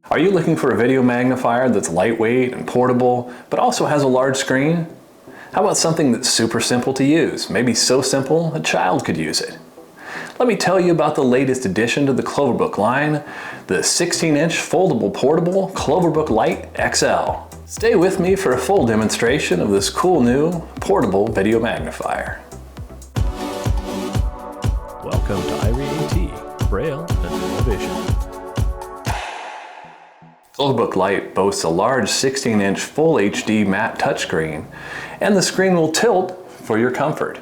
Are you looking for a video magnifier that's lightweight and portable, but also has a large screen? How about something that's super simple to use, maybe so simple a child could use it? Let me tell you about the latest addition to the CloverBook line, the 16-inch foldable portable CloverBook Lite XL. Stay with me for a full demonstration of this cool new portable video magnifier. Welcome to Irie-AT, Braille and Television. CloverBook Lite boasts a large 16-inch Full HD matte touchscreen, and the screen will tilt for your comfort.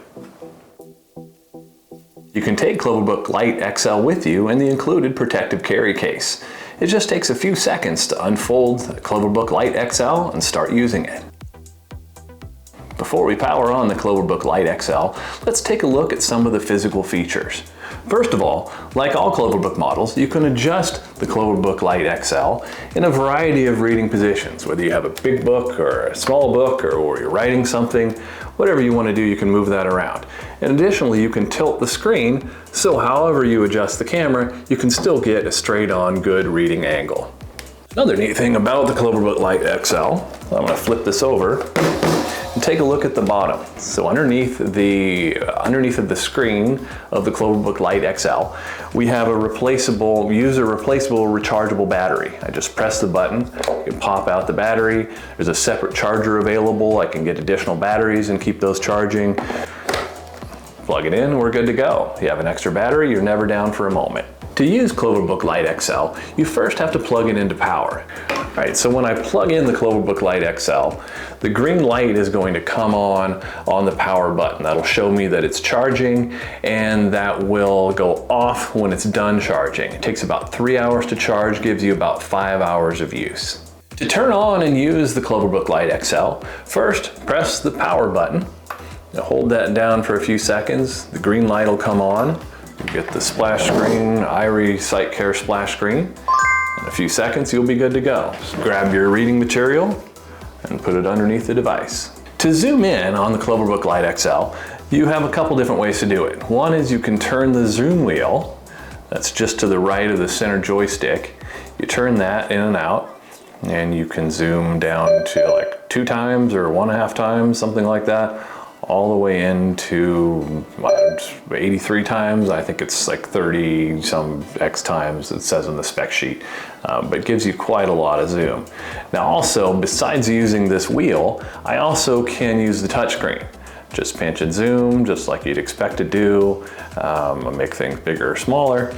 You can take CloverBook Lite XL with you in the included protective carry case. It just takes a few seconds to unfold the CloverBook Lite XL and start using it. Before we power on the CloverBook Lite XL, let's take a look at some of the physical features. First of all, like all CloverBook models, you can adjust the CloverBook Lite XL in a variety of reading positions. Whether you have a big book or a small book or you're writing something, whatever you want to do, you can move that around. And additionally, you can tilt the screen, so however you adjust the camera, you can still get a straight-on good reading angle. Another neat thing about the CloverBook Lite XL, I'm going to flip this over and take a look at the bottom. So underneath of the screen of the CloverBook Lite XL, we have a user replaceable rechargeable battery. I just press the button, you can pop out the battery. There's a separate charger available. I can get additional batteries and keep those charging. Plug it in, we're good to go. If you have an extra battery, you're never down for a moment. To use CloverBook Lite XL, you first have to plug it into power. All right, so when I plug in the CloverBook Lite XL, the green light is going to come on the power button. That'll show me that it's charging, and that will go off when it's done charging. It takes about 3 hours to charge, gives you about 5 hours of use. To turn on and use the CloverBook Lite XL, first press the power button. Now hold that down for a few seconds. The green light will come on. You get the splash screen, Irie SightCare splash screen. In a few seconds, you'll be good to go. Just grab your reading material and put it underneath the device. To zoom in on the CloverBook Lite XL, you have a couple different ways to do it. One is you can turn the zoom wheel, that's just to the right of the center joystick. You turn that in and out, and you can zoom down to like 2 times or 1.5 times, something like that, all the way into 83 times. I think it's like 30 some X times it says in the spec sheet, but it gives you quite a lot of zoom. Now also, besides using this wheel, I also can use the touchscreen. Just pinch and zoom, just like you'd expect to do. I'll make things bigger or smaller,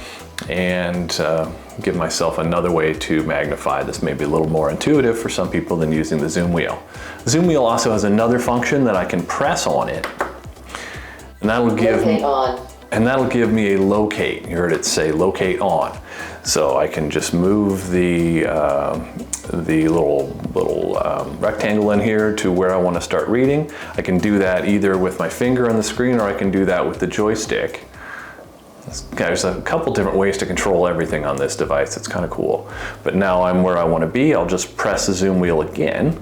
and give myself another way to magnify. This may be a little more intuitive for some people than using the zoom wheel. The zoom wheel also has another function that I can press on it, and that'll give me a locate. You heard it say locate on. So I can just move the little rectangle in here to where I want to start reading. I can do that either with my finger on the screen, or I can do that with the joystick. There's a couple different ways to control everything on this device. It's kind of cool. But now I'm where I want to be. I'll just press the zoom wheel again.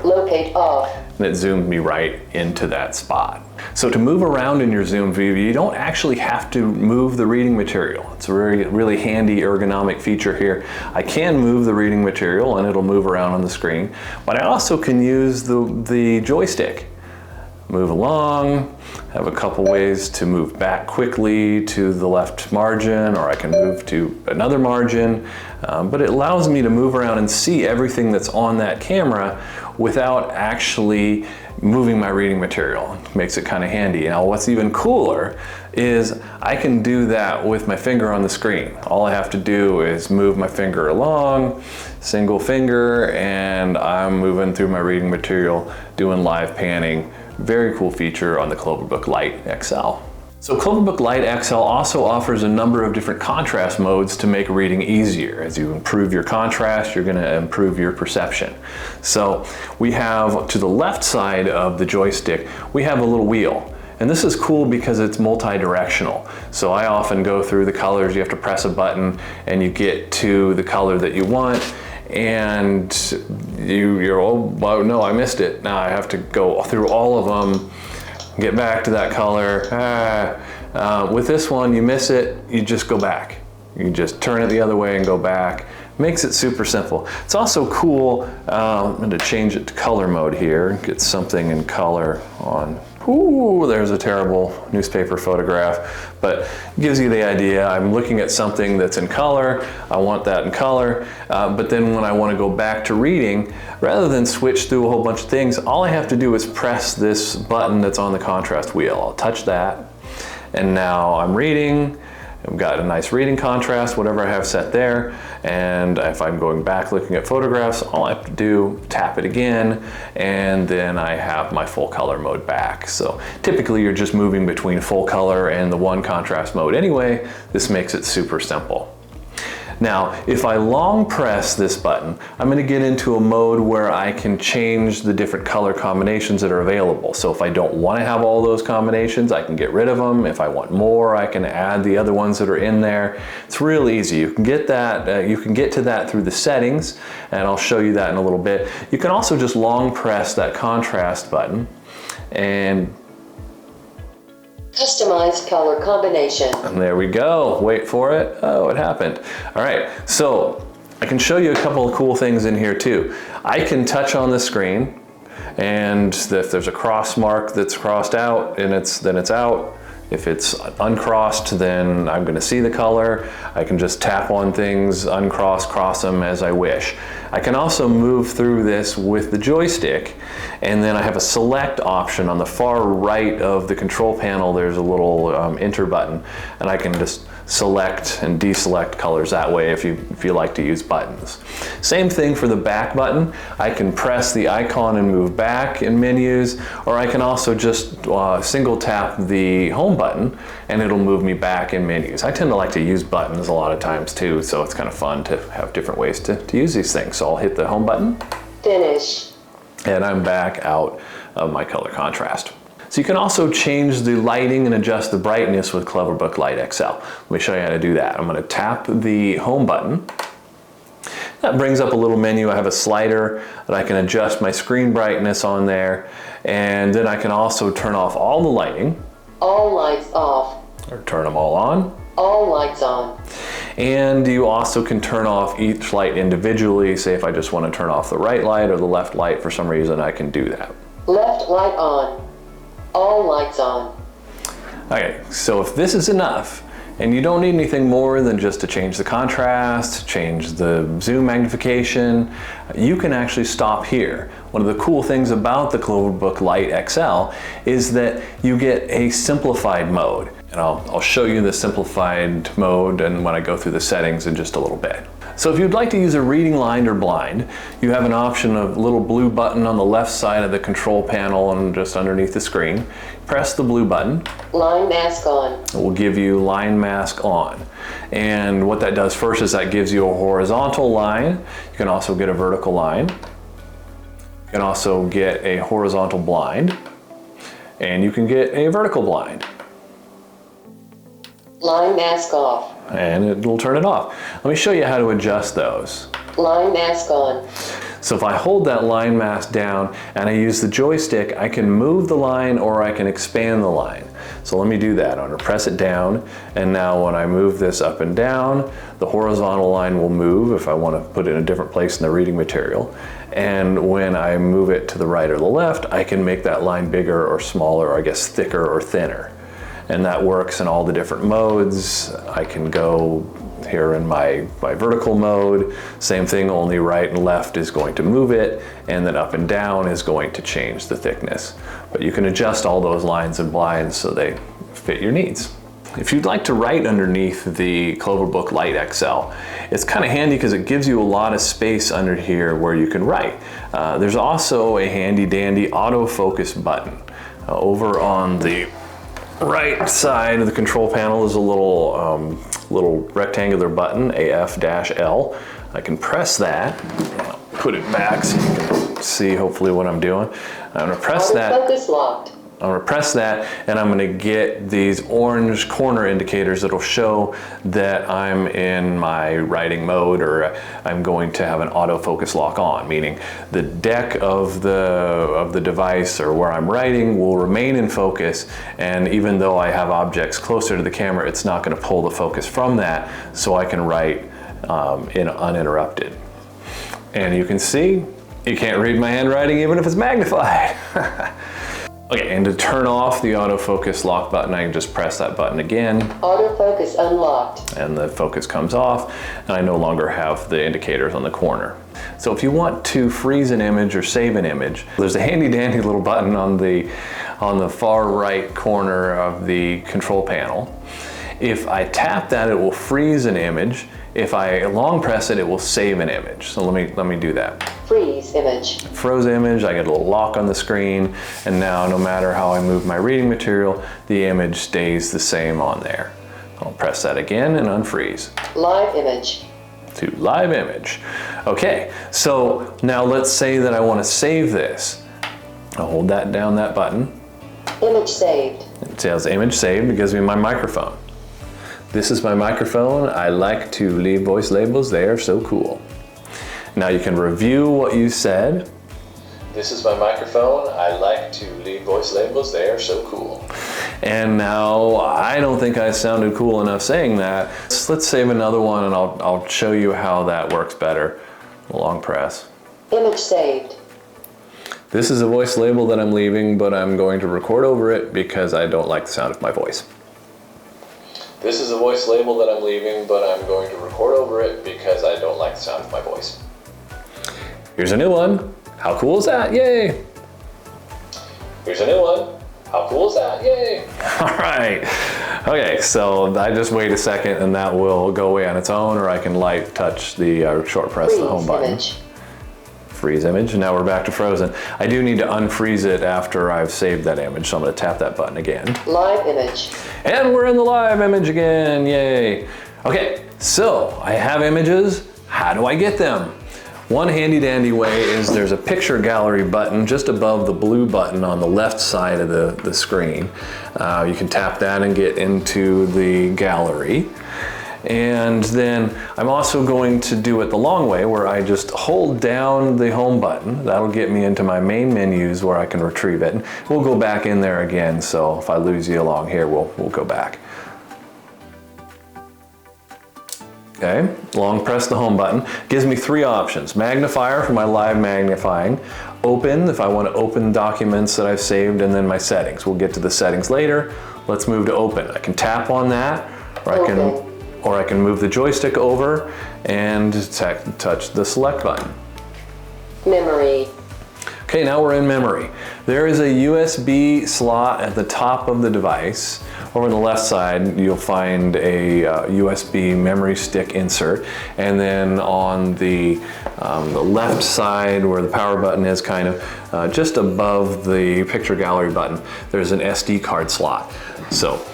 Locate off. And it zoomed me right into that spot. So to move around in your zoom view, you don't actually have to move the reading material. It's a really handy ergonomic feature here. I can move the reading material and it'll move around on the screen, but I also can use the joystick. Move along, have a couple ways to move back quickly to the left margin, or I can move to another margin, but it allows me to move around and see everything that's on that camera without actually moving my reading material. It makes it kind of handy. Now what's even cooler is I can do that with my finger on the screen. All I have to do is move my finger along, single finger, and I'm moving through my reading material, doing live panning. Very cool feature on the CloverBook Lite XL. So CloverBook Lite XL also offers a number of different contrast modes to make reading easier. As you improve your contrast, you're going to improve your perception. So we have, to the left side of the joystick, we have a little wheel. And this is cool because it's multi-directional. So I often go through the colors. You have to press a button and you get to the color that you want. And you're, oh, well, no, I missed it. Now I have to go through all of them, get back to that color. With this one, you miss it, you just go back. You just turn it the other way and go back. Makes it super simple. It's also cool, I'm going to change it to color mode here, get something in color on. Ooh, there's a terrible newspaper photograph, but it gives you the idea. I'm looking at something that's in color, I want that in color, but then when I want to go back to reading, rather than switch through a whole bunch of things, all I have to do is press this button that's on the contrast wheel. I'll touch that, and now I'm reading. I've got a nice reading contrast, whatever I have set there, and if I'm going back looking at photographs, all I have to do, tap it again, and then I have my full color mode back. So typically you're just moving between full color and the one contrast mode anyway. This makes it super simple. Now, if I long press this button, I'm going to get into a mode where I can change the different color combinations that are available. So if I don't want to have all those combinations, I can get rid of them. If I want more, I can add the other ones that are in there. It's real easy. You can get that. You can get to that through the settings, and I'll show you that in a little bit. You can also just long press that contrast button and customize color combination. And there we go. Wait for it. Oh, it happened. All right, so I can show you a couple of cool things in here too. I can touch on the screen, and if there's a cross mark that's crossed out, and then it's out. If it's uncrossed, then I'm going to see the color. I can just tap on things, uncross, cross them as I wish. I can also move through this with the joystick, and then I have a select option on the far right of the control panel. There's a little enter button, and I can just select and deselect colors that way if you like to use buttons. Same thing for the back button. I can press the icon and move back in menus, or I can also just single tap the home button and it'll move me back in menus. I tend to like to use buttons a lot of times too, so it's kind of fun to have different ways to use these things. So I'll hit the home button. Finish. And I'm back out of my color contrast. So you can also change the lighting and adjust the brightness with CloverBook Lite XL. Let me show you how to do that. I'm going to tap the home button. That brings up a little menu. I have a slider that I can adjust my screen brightness on there, and then I can also turn off all the lighting. All lights off. Or turn them all on. All lights on. And you also can turn off each light individually. Say if I just want to turn off the right light or the left light for some reason, I can do that. Left light on. All lights on. Okay, so if this is enough, and you don't need anything more than just to change the contrast, change the zoom magnification, you can actually stop here. One of the cool things about the CloverBook Lite XL is that you get a simplified mode. And I'll show you the simplified mode and when I go through the settings in just a little bit. So if you'd like to use a reading line or blind, you have an option of a little blue button on the left side of the control panel and just underneath the screen. Press the blue button. Line mask on. It will give you line mask on. And what that does first is that gives you a horizontal line. You can also get a vertical line. You can also get a horizontal blind. And you can get a vertical blind. Line mask off. And it'll turn it off. Let me show you how to adjust those. Line mask on. So if I hold that line mask down and I use the joystick, I can move the line or I can expand the line. So let me do that. I'm going to press it down, and now when I move this up and down, the horizontal line will move if I want to put it in a different place in the reading material. And when I move it to the right or the left, I can make that line bigger or smaller, or I guess thicker or thinner. And that works in all the different modes. I can go here in my vertical mode, same thing, only right and left is going to move it, and then up and down is going to change the thickness. But you can adjust all those lines and blinds so they fit your needs. If you'd like to write underneath the CloverBook Lite XL, it's kind of handy because it gives you a lot of space under here where you can write. There's also a handy dandy autofocus button. Over on the right side of the control panel is a little rectangular button, AF-L. I can press that, put it back so you can see hopefully what I'm doing. I'm going to press that. Focus locked. I'm going to press that, and I'm going to get these orange corner indicators that'll show that I'm in my writing mode, or I'm going to have an autofocus lock on, meaning the deck of the device or where I'm writing will remain in focus, and even though I have objects closer to the camera, it's not going to pull the focus from that, so I can write uninterrupted. And you can see, you can't read my handwriting even if it's magnified. Okay, and to turn off the autofocus lock button, I can just press that button again. Autofocus unlocked. And the focus comes off, and I no longer have the indicators on the corner. So if you want to freeze an image or save an image, there's a handy dandy little button on the far right corner of the control panel. If I tap that, it will freeze an image. If I long press it, it will save an image. So let me do that. Freeze image. Froze image, I get a little lock on the screen, and now no matter how I move my reading material, the image stays the same on there. I'll press that again and unfreeze. Live image. To live image. Okay, so now let's say that I want to save this. I'll hold that down, that button. Image saved. It says image saved. It gives me my microphone. This is my microphone. I like to leave voice labels. They are so cool. Now you can review what you said. This is my microphone. I like to leave voice labels. They are so cool. And now I don't think I sounded cool enough saying that. Let's save another one and I'll show you how that works better. Long press. Image saved. This is a voice label that I'm leaving, but I'm going to record over it because I don't like the sound of my voice. This is a voice label that I'm leaving, but I'm going to record over it because I don't like the sound of my voice. Here's a new one. How cool is that? Yay! Here's a new one. How cool is that? Yay! All right. Okay, so I just wait a second and that will go away on its own, or I can light touch the short press the home button. Image. Freeze image, and now we're back to frozen. I do need to unfreeze it after I've saved that image, so I'm gonna tap that button again. Live image. And we're in the live image again, yay. Okay, so I have images. How do I get them? One handy dandy way is there's a picture gallery button just above the blue button on the left side of the screen. You can tap that and get into the gallery. And then I'm also going to do it the long way, where I just hold down the home button. That'll get me into my main menus where I can retrieve it. And we'll go back in there again, so if I lose you along here, we'll go back. Okay, long press the home button. Gives me three options. Magnifier for my live magnifying. Open if I want to open documents that I've saved, and then my settings. We'll get to the settings later. Let's move to open. I can tap on that, or I can move the joystick over and touch the select button. Memory. Okay, now we're in memory. There is a USB slot at the top of the device. Over on the left side, you'll find a USB memory stick insert. And then on the left side, where the power button is kind of, just above the picture gallery button, there's an SD card slot. So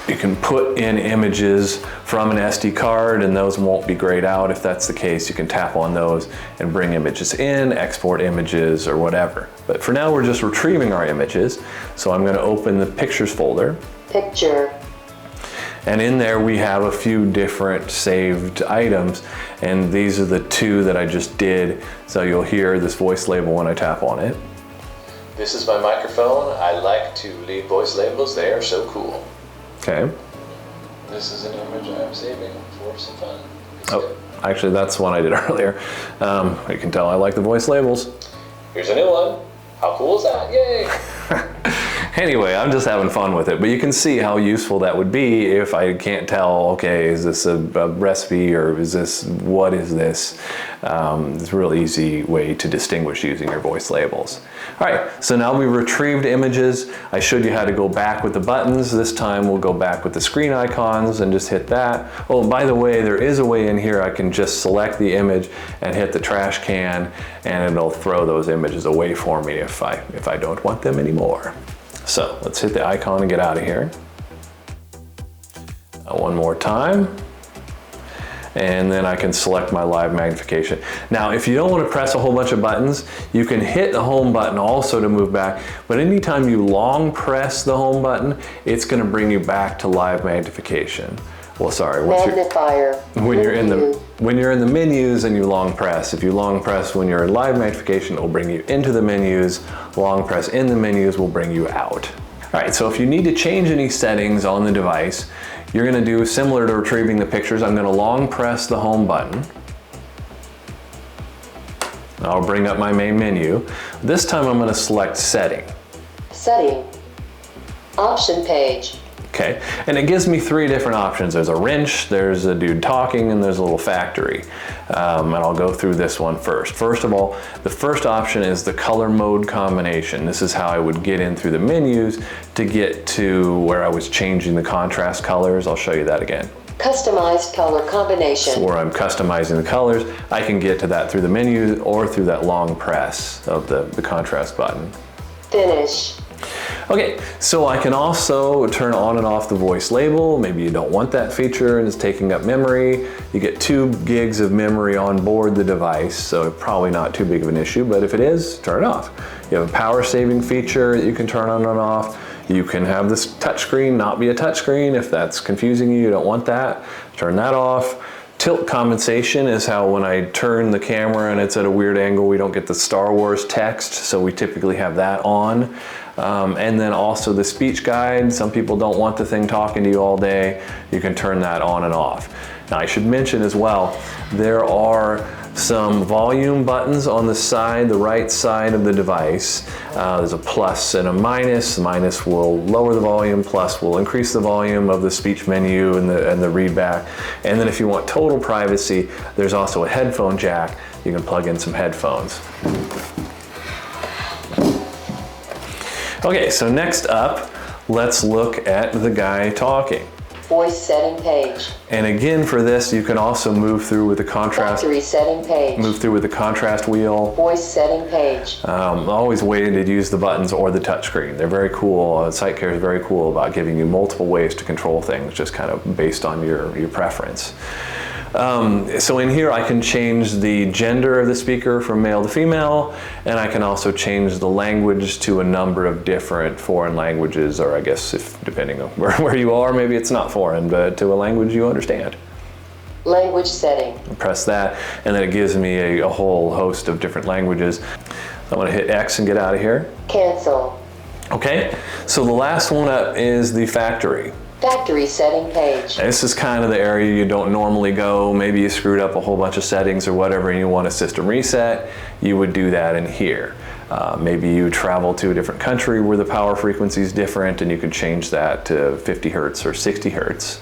you can put in images from an SD card, and those won't be grayed out. If that's the case, you can tap on those and bring images in, export images, or whatever. But for now, we're just retrieving our images. So I'm going to open the pictures folder. Picture. And in there we have a few different saved items, and these are the two that I just did. So you'll hear this voice label when I tap on it. This is my microphone. I like to leave voice labels. They are so cool. Okay. This is an image I'm saving for some fun. Oh, actually that's one I did earlier. You can tell I like the voice labels. Here's a new one. How cool is that? Yay! Anyway, I'm just having fun with it, but you can see how useful that would be if I can't tell, okay, is this a recipe, or is this, what is this? It's a real easy way to distinguish using your voice labels. All right, so now we retrieved images. I showed you how to go back with the buttons. This time we'll go back with the screen icons and just hit that. Oh, by the way, there is a way in here I can just select the image and hit the trash can, and it'll throw those images away for me if I don't want them anymore. So let's hit the icon and get out of here. One more time. And then I can select my live magnification. Now, if you don't want to press a whole bunch of buttons, you can hit the home button also to move back. But anytime you long press the home button, it's going to bring you back to live magnification. Well, sorry. Magnifier. When you're in the menus and you long press. If you long press when you're in live magnification, it will bring you into the menus. Long press in the menus will bring you out. All right, so if you need to change any settings on the device, you're gonna do similar to retrieving the pictures. I'm gonna long press the home button. I'll bring up my main menu. This time I'm gonna select setting. Setting. Option page. Okay, and it gives me 3 different options. There's a wrench, there's a dude talking, and there's a little factory. And I'll go through this one first. First of all, the first option is the color mode combination. This is how I would get in through the menus to get to where I was changing the contrast colors. I'll show you that again. Customized color combination. So where I'm customizing the colors, I can get to that through the menu or through that long press of the contrast button. Finish. Okay, so I can also turn on and off the voice label. Maybe you don't want that feature and it's taking up memory. You get 2 gigs of memory on board the device, so probably not too big of an issue, but if it is, turn it off. You have a power saving feature that you can turn on and off. You can have this touchscreen not be a touchscreen if that's confusing you don't want that. Turn that off. Tilt compensation is how when I turn the camera and it's at a weird angle, we don't get the Star Wars text, so we typically have that on. And then also the speech guide. Some people don't want the thing talking to you all day. You can turn that on and off. Now I should mention as well, there are some volume buttons on the side, the right side of the device. There's a plus and a minus. The minus will lower the volume, plus will increase the volume of the speech menu and the read back. And then if you want total privacy, there's also a headphone jack. You can plug in some headphones. Okay, so next up, let's look at the guy talking. Voice setting page. And again, for this, you can also move through with the contrast. Factory setting page. Move through with the contrast wheel. Voice setting page. Always waiting to use the buttons or the touchscreen. They're very cool. SightCare is very cool about giving you multiple ways to control things, just kind of based on your preference. So in here I can change the gender of the speaker from male to female, and I can also change the language to a number of different foreign languages, or I guess if depending on where you are, maybe it's not foreign, but to a language you understand. Language setting. Press that, and then it gives me a whole host of different languages. I'm going to hit X and get out of here. Cancel. Okay, so the last one up is the factory. Factory setting page. This is kind of the area you don't normally go. Maybe you screwed up a whole bunch of settings or whatever and you want a system reset. You would do that in here. Maybe you travel to a different country where the power frequency is different and you could change that to 50 hertz or 60 hertz.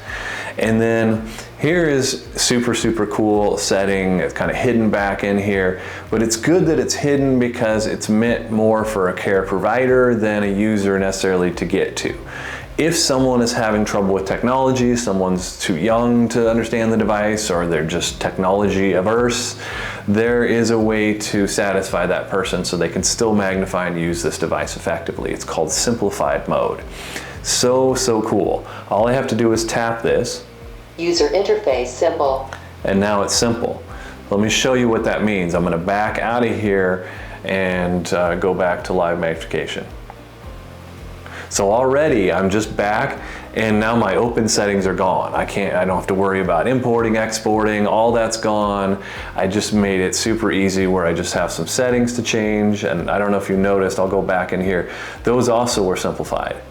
And then here is super, super cool setting. It's kind of hidden back in here, but it's good that it's hidden because it's meant more for a care provider than a user necessarily to get to. If someone is having trouble with technology, someone's too young to understand the device, or they're just technology averse, there is a way to satisfy that person so they can still magnify and use this device effectively. It's called simplified mode. So, so cool. All I have to do is tap this. User interface simple. And now it's simple. Let me show you what that means. I'm going to back out of here and go back to live magnification. So already I'm just back and now my open settings are gone. I don't have to worry about importing, exporting, all that's gone. I just made it super easy where I just have some settings to change, and I don't know if you noticed, I'll go back in here. Those also were simplified.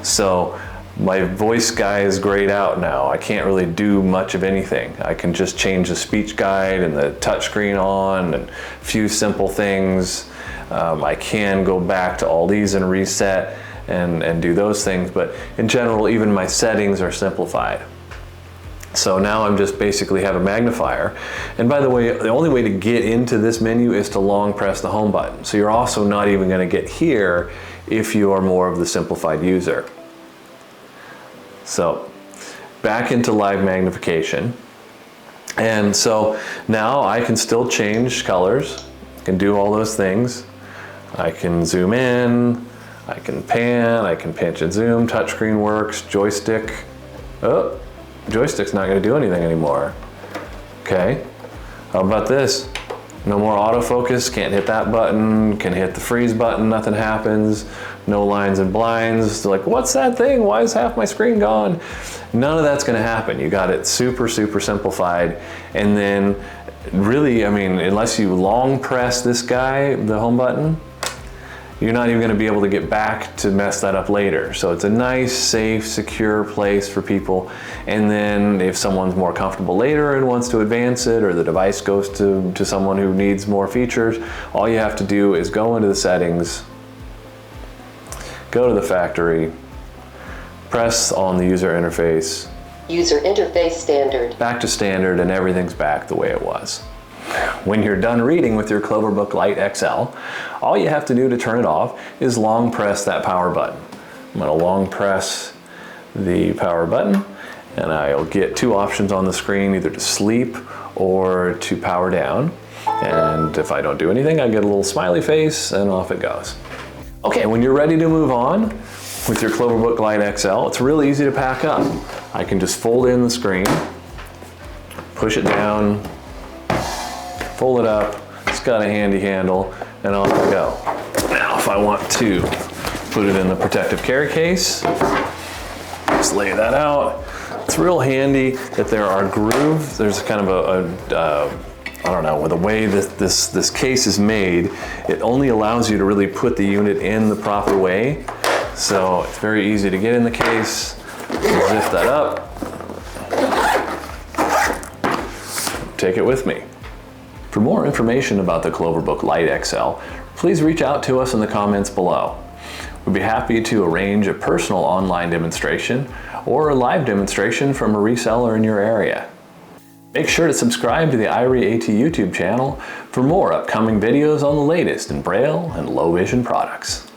So my voice guy is grayed out now. I can't really do much of anything. I can just change the speech guide and the touchscreen on and a few simple things. I can go back to all these and reset and do those things, but in general, even my settings are simplified. So now I'm just basically have a magnifier. And by the way, the only way to get into this menu is to long press the home button. So you're also not even going to get here if you are more of the simplified user. So back into live magnification. And so now I can still change colors, can do all those things. I can zoom in, I can pan, I can pinch and zoom, touchscreen works, joystick. Oh, joystick's not going to do anything anymore. Okay, how about this? No more autofocus, can't hit that button, can hit the freeze button, nothing happens. No lines and blinds. They're like, what's that thing? Why is half my screen gone? None of that's going to happen. You got it super, super simplified. And then really, I mean, unless you long press this guy, the home button, you're not even going to be able to get back to mess that up later. So it's a nice, safe, secure place for people. And then if someone's more comfortable later and wants to advance it, or the device goes to someone who needs more features, all you have to do is go into the settings, go to the factory, press on the user interface. User interface standard. Back to standard, and everything's back the way it was. When you're done reading with your CloverBook Lite XL, all you have to do to turn it off is long press that power button. I'm going to long press the power button, and I'll get two options on the screen, either to sleep or to power down. And if I don't do anything, I get a little smiley face, and off it goes. Okay, when you're ready to move on with your CloverBook Lite XL, it's really easy to pack up. I can just fold in the screen, push it down, fold it up. It's got a handy handle, and off I go. Now, if I want to put it in the protective carry case, just lay that out. It's real handy that there are grooves. There's kind of I don't know, with the way this case is made, it only allows you to really put the unit in the proper way. So it's very easy to get in the case, zip that up, take it with me. For more information about the CloverBook Lite XL, please reach out to us in the comments below. We'd be happy to arrange a personal online demonstration or a live demonstration from a reseller in your area. Make sure to subscribe to the Irie-AT YouTube channel for more upcoming videos on the latest in Braille and low vision products.